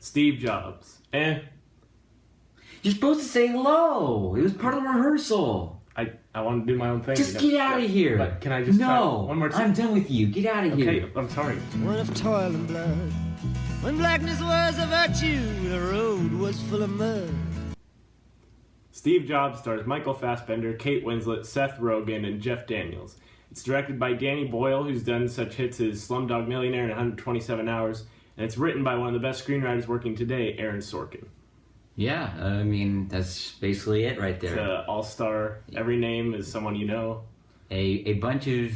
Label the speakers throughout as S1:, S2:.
S1: Steve Jobs.
S2: You're supposed to say hello. It was part of the rehearsal.
S1: I want to do my own thing.
S2: Just get out of here.
S1: But can I just try one more time?
S2: I'm done with you. Get out of here.
S1: Okay, I'm sorry.
S3: One of toil and blood. When blackness was a virtue, the road was full of mud.
S1: Steve Jobs stars Michael Fassbender, Kate Winslet, Seth Rogen, and Jeff Daniels. It's directed by Danny Boyle, who's done such hits as Slumdog Millionaire in 127 Hours, and it's written by one of the best screenwriters working today, Aaron Sorkin.
S2: Yeah, I mean, that's basically it right there.
S1: It's an all-star. Every name is someone you know.
S2: A bunch of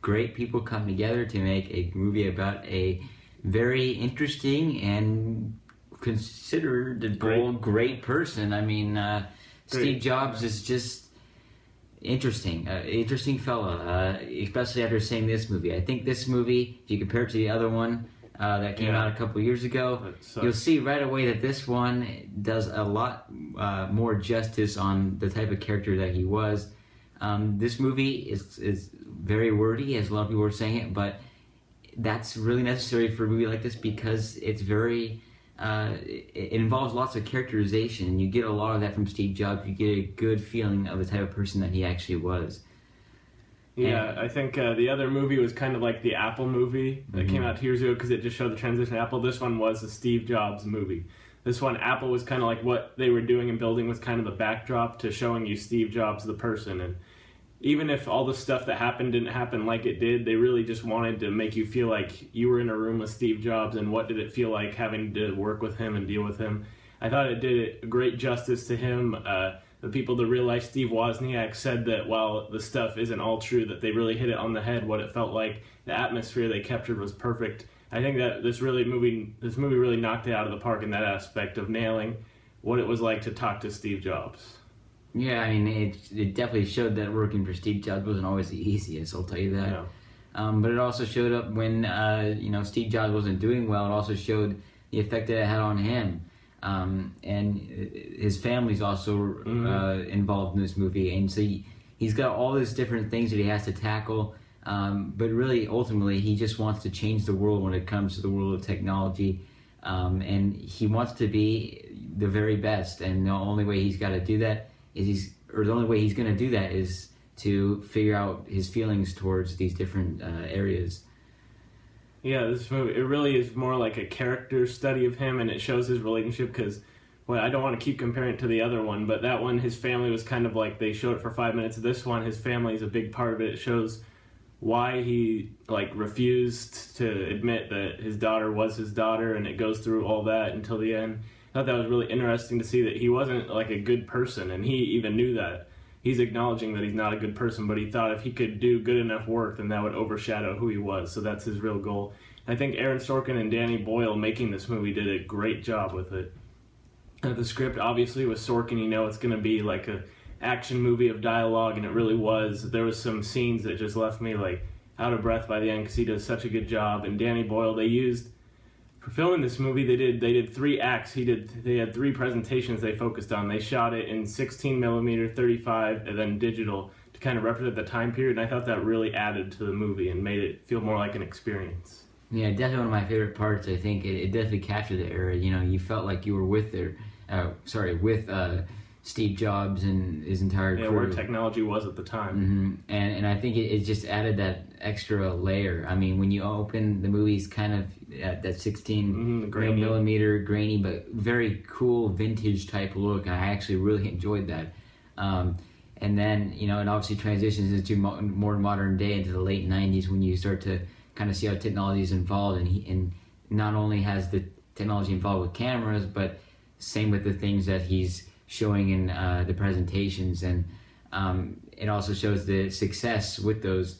S2: great people come together to make a movie about a very interesting and considered a great person. I mean, Steve Jobs is just interesting fella, especially after seeing this movie. I think this movie, if you compare it to the other one that came out a couple years ago, you'll see right away that this one does a lot more justice on the type of character that he was. This movie is very wordy, as a lot of people were saying it, but that's really necessary for a movie like this because it's very... it involves lots of characterization, and you get a lot of that from Steve Jobs. You get a good feeling of the type of person that he actually was.
S1: Yeah, I think the other movie was kind of like the Apple movie that came out 2 years ago because it just showed the transition to Apple. This one was a Steve Jobs movie. This one, Apple was kind of like what they were doing and building was kind of the backdrop to showing you Steve Jobs, the person. And even if all the stuff that happened didn't happen like it did, they really just wanted to make you feel like you were in a room with Steve Jobs and what did it feel like having to work with him and deal with him. I thought it did great justice to him. The people, the real-life Steve Wozniak, said that while the stuff isn't all true, that they really hit it on the head, what it felt like. The atmosphere they captured was perfect. I think that this movie really knocked it out of the park in that aspect of nailing what it was like to talk to Steve Jobs.
S2: Yeah, I mean, it definitely showed that working for Steve Jobs wasn't always the easiest, I'll tell you that.
S1: Yeah.
S2: But it also showed up when, Steve Jobs wasn't doing well. It also showed the effect that it had on him. And his family's also involved in this movie. And so he's got all these different things that he has to tackle. But really, ultimately, he just wants to change the world when it comes to the world of technology. And he wants to be the very best. And the only way he's got to do that is the only way he's going to do that is to figure out his feelings towards these different areas.
S1: Yeah, this movie, it really is more like a character study of him, and it shows his relationship because, well, I don't want to keep comparing it to the other one, but that one, his family was kind of like, they showed it for 5 minutes. This one, his family is a big part of it. It shows why he, refused to admit that his daughter was his daughter, and it goes through all that until the end. I thought that was really interesting to see that he wasn't, a good person, and he even knew that. He's acknowledging that he's not a good person, but he thought if he could do good enough work, then that would overshadow who he was. So that's his real goal. I think Aaron Sorkin and Danny Boyle making this movie did a great job with it. The script, obviously, with Sorkin, it's going to be like a action movie of dialogue, and it really was. There was some scenes that just left me out of breath by the end because he does such a good job. And Danny Boyle, for filming this movie, they did 3 acts. They had 3 presentations they focused on. They shot it in 16 millimeter, 35, and then digital to kind of represent the time period. And I thought that really added to the movie and made it feel more like an experience.
S2: Yeah, definitely one of my favorite parts. I think it definitely captured the era. You felt like you were with Steve Jobs and his entire crew.
S1: Yeah, where technology was at the time.
S2: Mm-hmm. And I think it just added that extra layer. I mean, when you open the movie's kind of at that 16 millimeter grainy, but very cool vintage type look. I actually really enjoyed that. And then, it obviously transitions into more modern day, into the late 90s when you start to kind of see how technology is involved. And not only has the technology involved with cameras, but same with the things that he's showing in the presentations. And it also shows the success with those.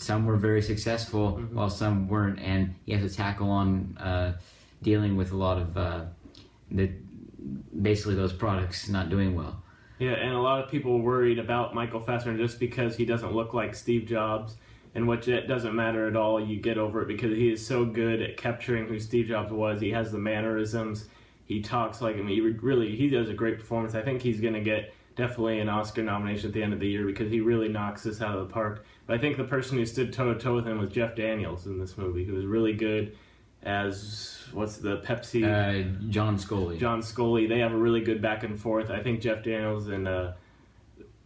S2: Some were very successful, while some weren't, and he has to tackle on dealing with a lot of basically those products not doing well.
S1: Yeah, and a lot of people worried about Michael Fassbender just because he doesn't look like Steve Jobs, and which it doesn't matter at all. You get over it because he is so good at capturing who Steve Jobs was. He has the mannerisms. He talks like him. He does a great performance. I think he's going to get definitely an Oscar nomination at the end of the year because he really knocks this out of the park. But I think the person who stood toe-to-toe with him was Jeff Daniels in this movie, who was really good. as what's the Pepsi?
S2: John Scully.
S1: John Scully. They have a really good back and forth. I think Jeff Daniels and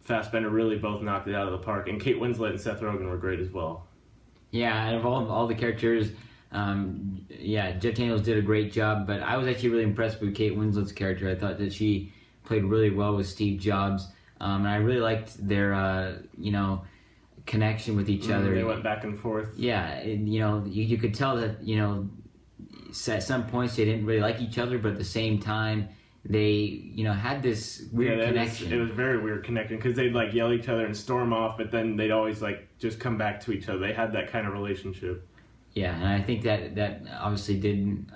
S1: Fassbender really both knocked it out of the park, and Kate Winslet and Seth Rogen were great as well.
S2: Yeah, out of all the characters, Jeff Daniels did a great job, but I was actually really impressed with Kate Winslet's character. I thought that she played really well with Steve Jobs, and I really liked their, connection with each other.
S1: They went back and forth.
S2: Yeah, and, you could tell that, at some points they didn't really like each other, but at the same time, they, had this weird connection.
S1: It was very weird connection because they'd like yell at each other and storm off, but then they'd always like just come back to each other. They had that kind of relationship.
S2: Yeah, and I think that obviously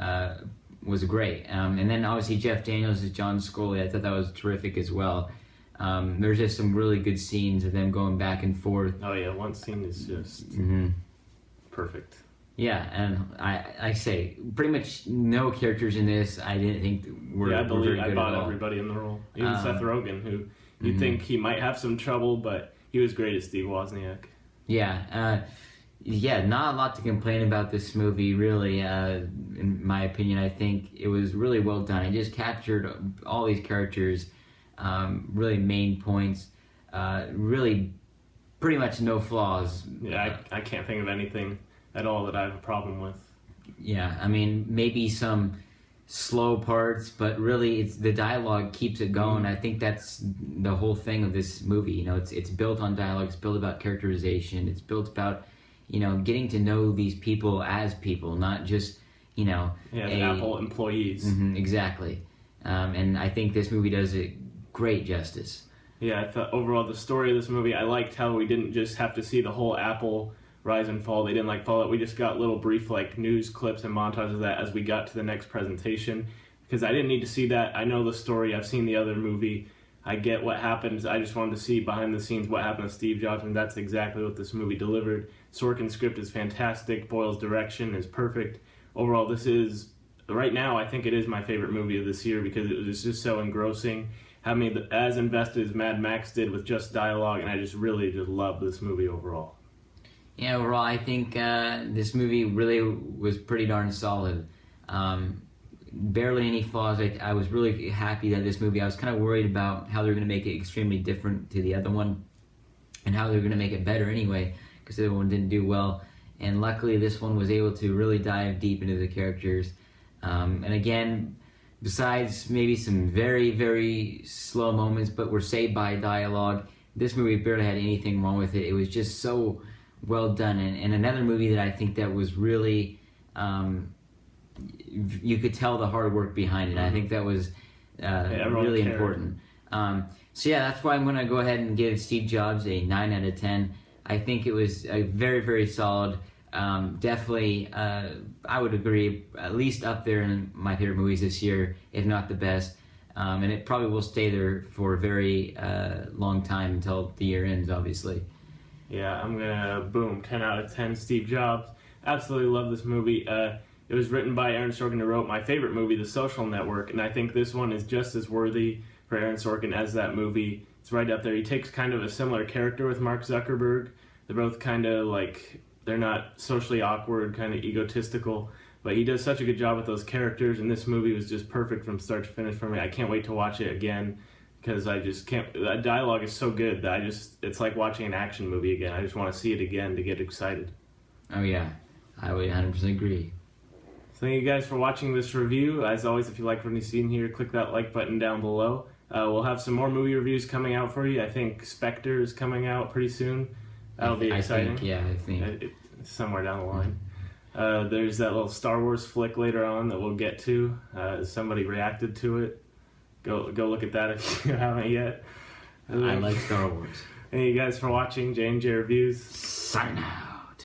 S2: was great. And then obviously Jeff Daniels as John Scully, I thought that was terrific as well. There's just some really good scenes of them going back and forth.
S1: Oh yeah, one scene is just perfect.
S2: Yeah, and I say pretty much no characters in this I didn't think were.
S1: Yeah,
S2: I
S1: bought everybody in the role. Even Seth Rogen, who you'd think he might have some trouble, but he was great as Steve Wozniak.
S2: Yeah, not a lot to complain about this movie, really. In my opinion, I think it was really well done. It just captured all these characters, really main points, really pretty much no flaws.
S1: Yeah, I can't think of anything at all that I have a problem with.
S2: Yeah, I mean, maybe some slow parts, but really the dialogue keeps it going. I think that's the whole thing of this movie. It's built on dialogue, it's built about characterization, it's built about, getting to know these people as people, not just,
S1: Apple employees.
S2: Exactly. And I think this movie does it great justice.
S1: Yeah, I thought overall the story of this movie, I liked how we didn't just have to see the whole Apple rise and fall. They didn't follow it. We just got little brief news clips and montages of that as we got to the next presentation, because I didn't need to see that. I know the story. I've seen the other movie. I get what happens. I just wanted to see behind the scenes what happened to Steve Jobs, and that's exactly what this movie delivered. Sorkin's script is fantastic. Boyle's direction is perfect. Overall, this is, right now, I think it is my favorite movie of this year because it was just so engrossing. Had me as invested as Mad Max did with just dialogue, and I just really love this movie overall.
S2: Yeah, overall, I think this movie really was pretty darn solid. Barely any flaws. I was really happy that this movie, I was kind of worried about how they're going to make it extremely different to the other one and how they're going to make it better anyway, because the other one didn't do well. And luckily, this one was able to really dive deep into the characters. And again, besides maybe some very, very slow moments, but were saved by dialogue, this movie barely had anything wrong with it. It was just so well done. And another movie that I think that was really, you could tell the hard work behind it. I think that was really important. So yeah, that's why I'm going to go ahead and give Steve Jobs a 9 out of 10. I think it was a very, very solid. Definitely, I would agree, at least up there in my favorite movies this year, if not the best. And it probably will stay there for a very long time until the year ends, obviously.
S1: Yeah, I'm gonna 10 out of 10 Steve Jobs. Absolutely love this movie. It was written by Aaron Sorkin, who wrote my favorite movie, The Social Network, and I think this one is just as worthy for Aaron Sorkin as that movie. It's right up there. He takes kind of a similar character with Mark Zuckerberg. They're both kind of they're not socially awkward, kind of egotistical, but he does such a good job with those characters, and this movie was just perfect from start to finish for me. I can't wait to watch it again, because I just can't. That dialogue is so good that it's like watching an action movie again. I just want to see it again to get excited.
S2: Oh yeah, I would 100% agree.
S1: So thank you guys for watching this review. As always, if you like what you've seen here, click that like button down below. We'll have some more movie reviews coming out for you. I think Spectre is coming out pretty soon. That'll be exciting.
S2: I think.
S1: Somewhere down the line. There's that little Star Wars flick later on that we'll get to. Somebody reacted to it. Go look at that if you haven't yet.
S2: I like Star Wars.
S1: Thank you guys for watching J&J Reviews.
S2: Sign out.